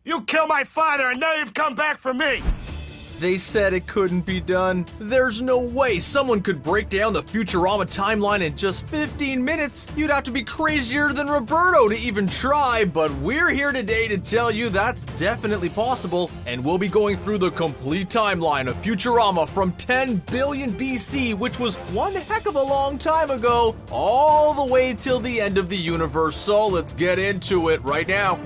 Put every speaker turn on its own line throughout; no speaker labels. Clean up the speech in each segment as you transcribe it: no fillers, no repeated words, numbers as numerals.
You killed my father, and now you've come back for me!
They said it couldn't be done. There's no way someone could break down the Futurama timeline in just 15 minutes. You'd have to be crazier than Roberto to even try, but we're here today to tell you that's definitely possible, and we'll be going through the complete timeline of Futurama from 10 billion BC, which was one heck of a long time ago, all the way till the end of the universe. So let's get into it right now.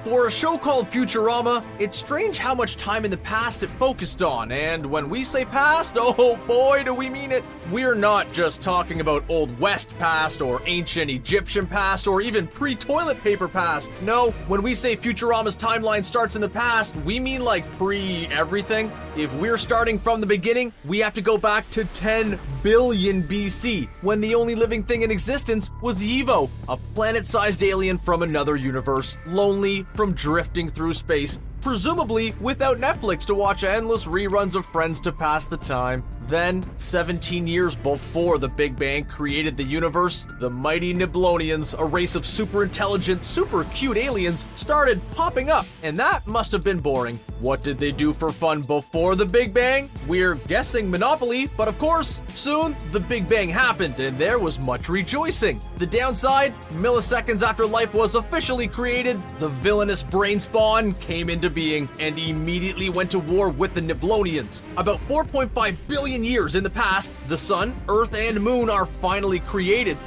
For a show called Futurama, it's strange how much time in the past it focused on, and when we say past, oh boy do we mean it. We're not just talking about Old West past, or ancient Egyptian past, or even pre-toilet paper past. No, when we say Futurama's timeline starts in the past, we mean like pre-everything. If we're starting from the beginning, we have to go back to 10 billion BC, when the only living thing in existence was Evo, a planet-sized alien from another universe, lonely from drifting through space, presumably without Netflix to watch endless reruns of Friends to pass the time. Then, 17 years before the Big Bang created the universe, the mighty Niblonians, a race of super intelligent, super cute aliens, started popping up, and that must have been boring. What did they do for fun before the Big Bang? We're guessing Monopoly, but of course, soon the Big Bang happened and there was much rejoicing. The downside, milliseconds after life was officially created, the villainous brain spawn came into being and immediately went to war with the Niblonians. About 4.5 billion years in the past, the sun, earth, and moon are finally created.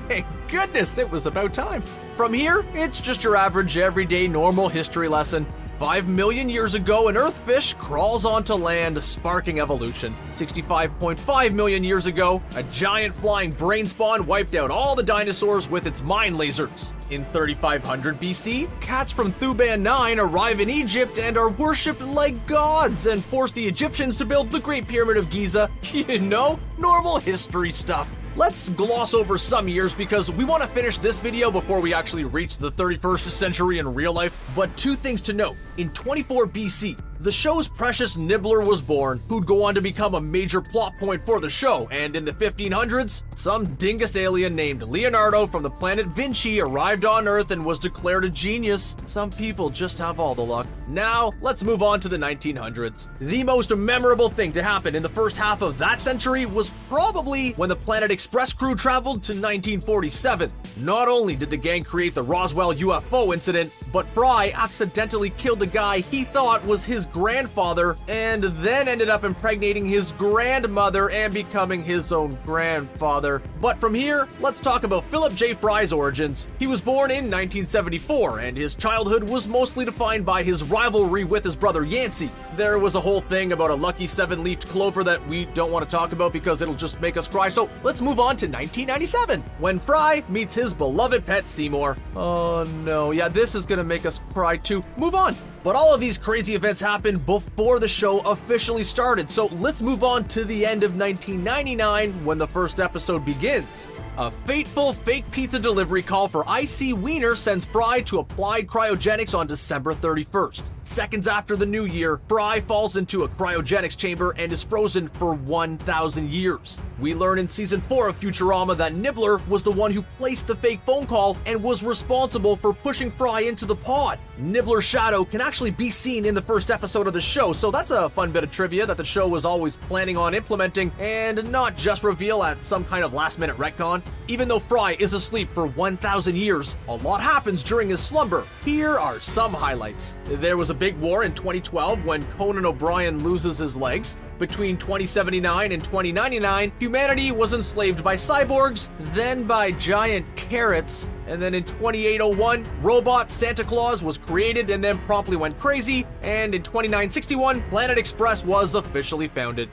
Hey, goodness, it was about time. From here, it's just your average, everyday, normal history lesson. 5 million years ago, an earthfish crawls onto land, sparking evolution. 65.5 million years ago, a giant flying brain spawn wiped out all the dinosaurs with its mind lasers. In 3500 BC, cats from Thuban 9 arrive in Egypt and are worshipped like gods and force the Egyptians to build the Great Pyramid of Giza. You know, normal history stuff. Let's gloss over some years because we want to finish this video before we actually reach the 31st century in real life. But two things to note. In 24 BC, the show's precious Nibbler was born, who'd go on to become a major plot point for the show, and in the 1500s, some dingus alien named Leonardo from the planet Vinci arrived on Earth and was declared a genius. Some people just have all the luck. Now, let's move on to the 1900s. The most memorable thing to happen in the first half of that century was probably when the Planet Express crew traveled to 1947. Not only did the gang create the Roswell UFO incident, but Fry accidentally killed the guy he thought was his grandfather and then ended up impregnating his grandmother and becoming his own grandfather. But from here, let's talk about Philip J. Fry's origins. He was born in 1974 and his childhood was mostly defined by his rivalry with his brother Yancey. There was a whole thing about a lucky 7-leafed clover that we don't want to talk about because it'll just make us cry, so let's move on to 1997, when Fry meets his beloved pet Seymour. Oh no, yeah, this is gonna make us cry too. Move on. But all of these crazy events happened before the show officially started, so let's move on to the end of 1999 when the first episode begins. A fateful fake pizza delivery call for Icy Wiener sends Fry to applied cryogenics on December 31st. Seconds after the new year, Fry falls into a cryogenics chamber and is frozen for 1,000 years. We learn in season 4 of Futurama that Nibbler was the one who placed the fake phone call and was responsible for pushing Fry into the pod. Nibbler's shadow can actually be seen in the first episode of the show, so that's a fun bit of trivia that the show was always planning on implementing and not just reveal at some kind of last-minute retcon. Even though Fry is asleep for 1,000 years, a lot happens during his slumber. Here are some highlights. There was a big war in 2012 when Conan O'Brien loses his legs. Between 2079 and 2099, humanity was enslaved by cyborgs, then by giant carrots, and then in 2801, robot Santa Claus was created and then promptly went crazy, and in 2961, Planet Express was officially founded.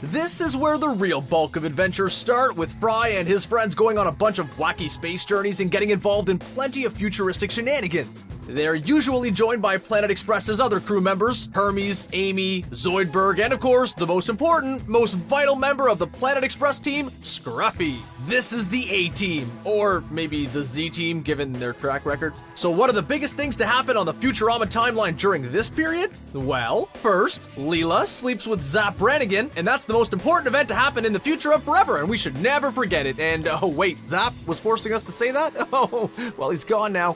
This is where the real bulk of adventures start, with Fry and his friends going on a bunch of wacky space journeys and getting involved in plenty of futuristic shenanigans. They're usually joined by Planet Express's other crew members, Hermes, Amy, Zoidberg, and of course, the most important, most vital member of the Planet Express team, Scruffy. This is the A-Team, or maybe the Z-Team given their track record. So what are the biggest things to happen on the Futurama timeline during this period? Well, first, Leela sleeps with Zap Brannigan, and that's the most important event to happen in the future of forever, and we should never forget it. And oh wait, Zap was forcing us to say that? Oh, well, he's gone now.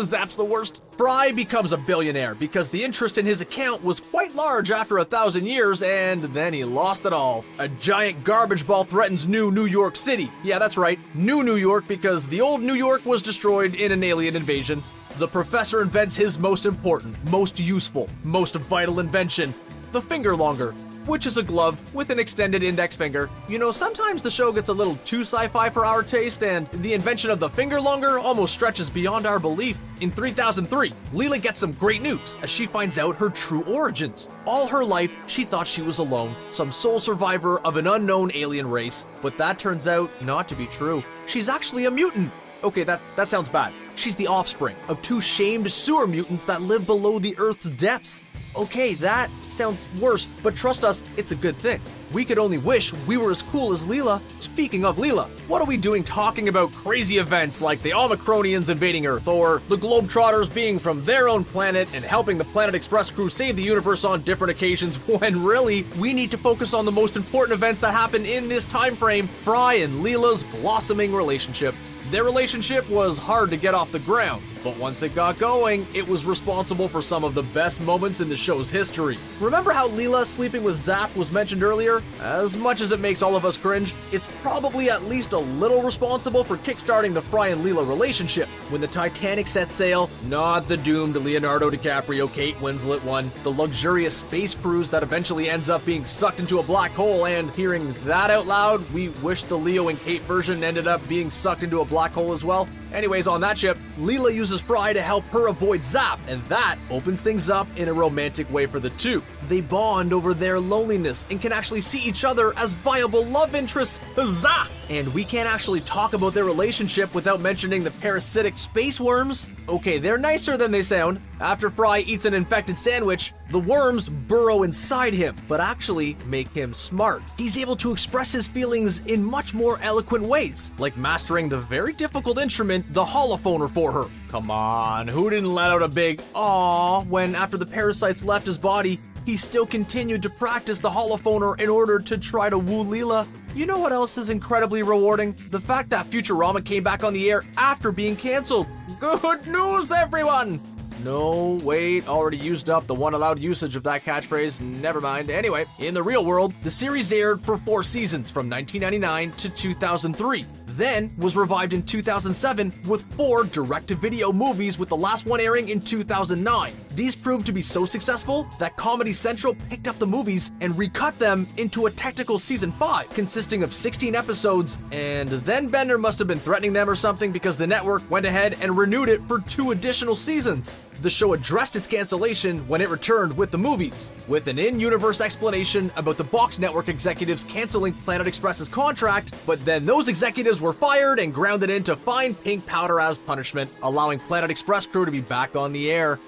Zap's the worst. Fry becomes a billionaire because the interest in his account was quite large after 1,000 years, and then he lost it all. A giant garbage ball threatens New York City. Yeah, that's right, New York, because the old New York was destroyed in an alien invasion. The professor invents his most important, most useful, most vital invention, the finger longer, which is a glove with an extended index finger. You know, sometimes the show gets a little too sci-fi for our taste, and the invention of the finger longer almost stretches beyond our belief. In 3003, Leela gets some great news as she finds out her true origins. All her life, she thought she was alone, some sole survivor of an unknown alien race, but that turns out not to be true. She's actually a mutant. Okay, that sounds bad. She's the offspring of two shamed sewer mutants that live below the Earth's depths. Okay, that sounds worse, but trust us, it's a good thing. We could only wish we were as cool as Leela. Speaking of Leela, what are we doing talking about crazy events like the Omicronians invading Earth, or the Globetrotters being from their own planet and helping the Planet Express crew save the universe on different occasions, when really, we need to focus on the most important events that happen in this time frame, Fry and Leela's blossoming relationship. Their relationship was hard to get off the ground, but once it got going, it was responsible for some of the best moments in the show's history. Remember how Leela sleeping with Zap was mentioned earlier? As much as it makes all of us cringe, it's probably at least a little responsible for kickstarting the Fry and Leela relationship. When the Titanic set sail, not the doomed Leonardo DiCaprio Kate Winslet one, the luxurious space cruise that eventually ends up being sucked into a black hole, and hearing that out loud, we wish the Leo and Kate version ended up being sucked into a black hole as well. Anyways, on that ship, Leela uses Fry to help her avoid Zap, and that opens things up in a romantic way for the two. They bond over their loneliness and can actually see each other as viable love interests. Huzzah! And we can't actually talk about their relationship without mentioning the parasitic space worms. Okay, they're nicer than they sound. After Fry eats an infected sandwich, the worms burrow inside him, but actually make him smart. He's able to express his feelings in much more eloquent ways, like mastering the very difficult instrument, the holophoner, for her. Come on, who didn't let out a big "aww" when after the parasites left his body, he still continued to practice the holophoner in order to try to woo Leela? You know what else is incredibly rewarding? The fact that Futurama came back on the air after being canceled. Good news, everyone! No, wait, already used up the one allowed usage of that catchphrase. Never mind. Anyway, in the real world, the series aired for 4 seasons from 1999 to 2003. Then was revived in 2007 with 4 direct-to-video movies, with the last one airing in 2009. These proved to be so successful that Comedy Central picked up the movies and recut them into a technical season 5, consisting of 16 episodes, and then Bender must have been threatening them or something because the network went ahead and renewed it for 2 additional seasons. The show addressed its cancellation when it returned with the movies, with an in-universe explanation about the Box Network executives canceling Planet Express's contract, but then those executives were fired and grounded into fine pink powder as punishment, allowing Planet Express crew to be back on the air.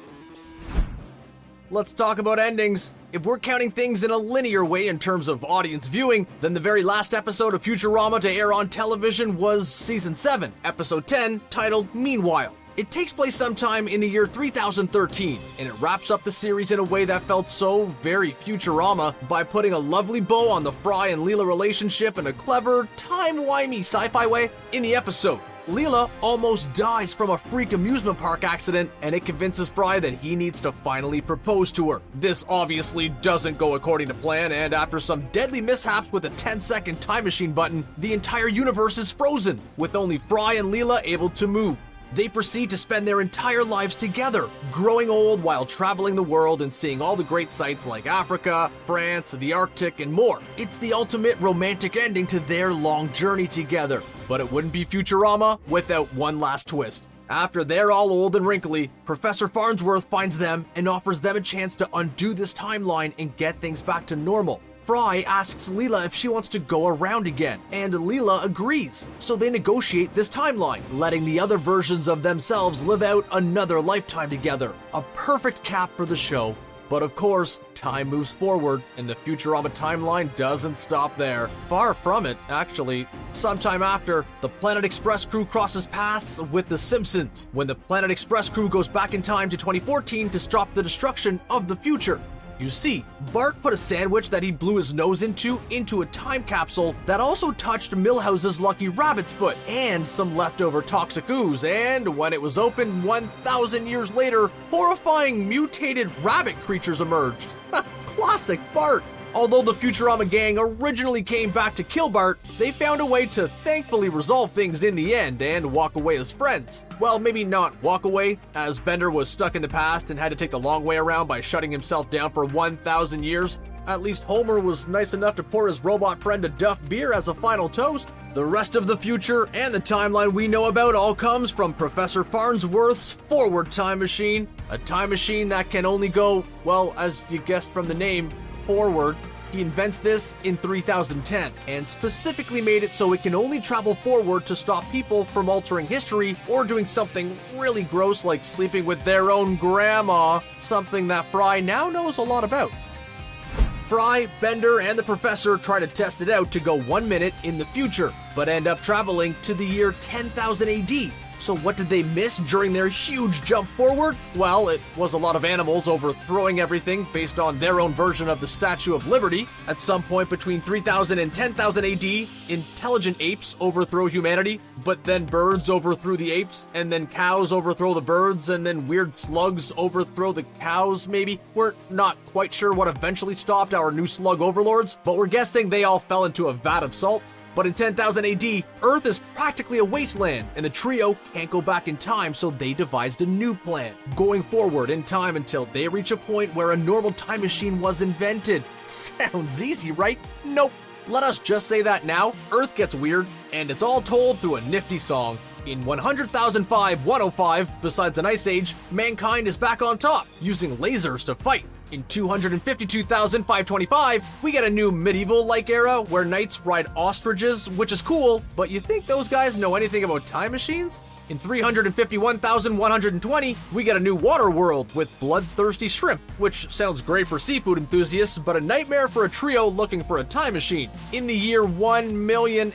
Let's talk about endings. If we're counting things in a linear way in terms of audience viewing, then the very last episode of Futurama to air on television was Season 7, Episode 10, titled Meanwhile. It takes place sometime in the year 3013, and it wraps up the series in a way that felt so very Futurama by putting a lovely bow on the Fry and Leela relationship in a clever, time-wimey sci-fi way. In the episode, Leela almost dies from a freak amusement park accident, and it convinces Fry that he needs to finally propose to her. This obviously doesn't go according to plan, and after some deadly mishaps with a 10-second time machine button, the entire universe is frozen, with only Fry and Leela able to move. They proceed to spend their entire lives together, growing old while traveling the world and seeing all the great sights like Africa, France, the Arctic, and more. It's the ultimate romantic ending to their long journey together. But it wouldn't be Futurama without one last twist. After they're all old and wrinkly, Professor Farnsworth finds them and offers them a chance to undo this timeline and get things back to normal. Fry asks Leela if she wants to go around again, and Leela agrees. So they negotiate this timeline, letting the other versions of themselves live out another lifetime together. A perfect cap for the show. But of course, time moves forward, and the Futurama timeline doesn't stop there. Far from it, actually. Sometime after, the Planet Express crew crosses paths with the Simpsons, when the Planet Express crew goes back in time to 2014 to stop the destruction of the future. You see, Bart put a sandwich that he blew his nose into a time capsule that also touched Milhouse's lucky rabbit's foot and some leftover toxic ooze, and when it was opened 1,000 years later, horrifying mutated rabbit creatures emerged. Classic Bart! Although the Futurama gang originally came back to kill Bart, they found a way to thankfully resolve things in the end and walk away as friends. Well, maybe not walk away, as Bender was stuck in the past and had to take the long way around by shutting himself down for 1,000 years. At least Homer was nice enough to pour his robot friend a Duff beer as a final toast. The rest of the future and the timeline we know about all comes from Professor Farnsworth's forward time machine. A time machine that can only go, well, as you guessed from the name, forward. He invents this in 3010 and specifically made it so it can only travel forward to stop people from altering history or doing something really gross like sleeping with their own grandma, something that Fry now knows a lot about. Fry, Bender, and the Professor try to test it out to go 1 minute in the future, but end up traveling to the year 10,000 AD. So what did they miss during their huge jump forward? Well, it was a lot of animals overthrowing everything based on their own version of the Statue of Liberty. At some point between 3000 and 10,000 AD, intelligent apes overthrow humanity, but then birds overthrew the apes, and then cows overthrow the birds, and then weird slugs overthrow the cows, maybe? We're not quite sure what eventually stopped our new slug overlords, but we're guessing they all fell into a vat of salt. But in 10,000 AD, Earth is practically a wasteland, and the trio can't go back in time, so they devised a new plan, going forward in time until they reach a point where a normal time machine was invented. Sounds easy, right? Nope. Let us just say that now, Earth gets weird, and it's all told through a nifty song. In 100,005, besides an ice age, mankind is back on top, using lasers to fight. In 252,525, we get a new medieval-like era where knights ride ostriches, which is cool, but you think those guys know anything about time machines? In 351,120, we get a new water world with bloodthirsty shrimp, which sounds great for seafood enthusiasts, but a nightmare for a trio looking for a time machine. In the year 1.5 million,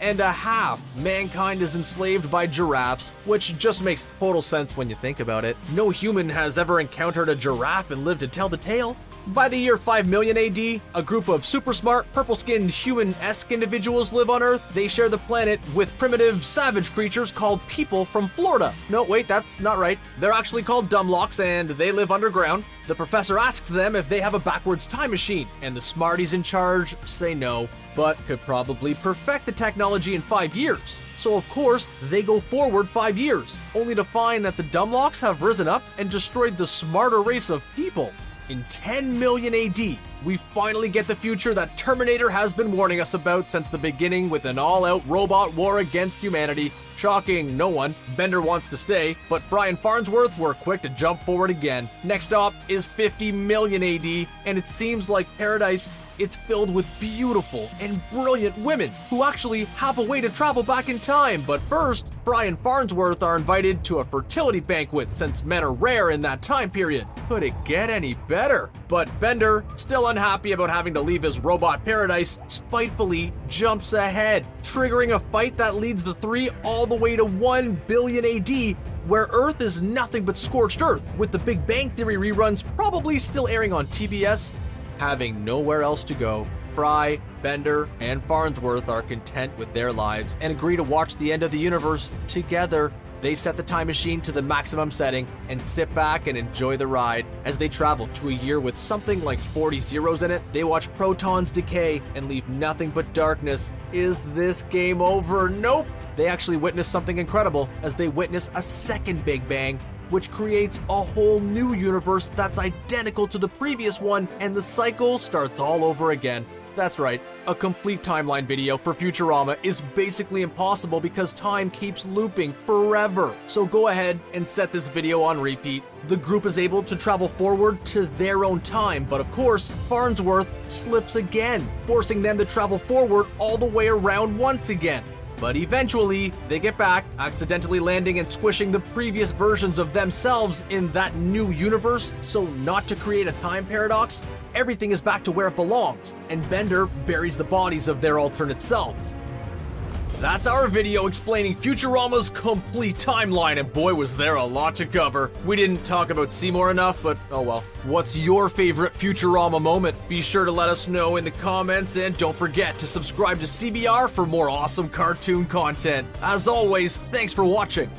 mankind is enslaved by giraffes, which just makes total sense when you think about it. No human has ever encountered a giraffe and lived to tell the tale. By the year 5 million AD, a group of super smart, purple-skinned, human-esque individuals live on Earth. They share the planet with primitive, savage creatures called people from Florida. No, wait, that's not right. They're actually called Dumlocks, and they live underground. The professor asks them if they have a backwards time machine, and the smarties in charge say no, but could probably perfect the technology in 5 years. So of course, they go forward 5 years, only to find that the Dumlocks have risen up and destroyed the smarter race of people. In 10 million AD, we finally get the future that Terminator has been warning us about since the beginning, with an all-out robot war against humanity. Shocking no one. Bender wants to stay, but Fry and Farnsworth were quick to jump forward again. Next up is 50 million AD, and it seems like paradise. It's filled with beautiful and brilliant women who actually have a way to travel back in time. But first, Fry and Farnsworth are invited to a fertility banquet since men are rare in that time period. Could it get any better? But Bender, still unhappy about having to leave his robot paradise, spitefully jumps ahead, triggering a fight that leads the three all the way to 1 billion AD, where Earth is nothing but scorched earth, with the Big Bang Theory reruns probably still airing on TBS. Having nowhere else to go, Fry, Bender, and Farnsworth are content with their lives and agree to watch the end of the universe together. They set the time machine to the maximum setting and sit back and enjoy the ride. As they travel to a year with something like 40 zeros in it, they watch protons decay and leave nothing but darkness. Is this game over? Nope! They actually witness something incredible as they witness a second Big Bang, which creates a whole new universe that's identical to the previous one, and the cycle starts all over again. That's right, a complete timeline video for Futurama is basically impossible because time keeps looping forever. So go ahead and set this video on repeat. The group is able to travel forward to their own time, but of course, Farnsworth slips again, forcing them to travel forward all the way around once again. But eventually, they get back, accidentally landing and squishing the previous versions of themselves in that new universe. So not to create a time paradox, everything is back to where it belongs, and Bender buries the bodies of their alternate selves. That's our video explaining Futurama's complete timeline, and boy was there a lot to cover. We didn't talk about Seymour enough, but oh well. What's your favorite Futurama moment? Be sure to let us know in the comments, and don't forget to subscribe to CBR for more awesome cartoon content. As always, thanks for watching.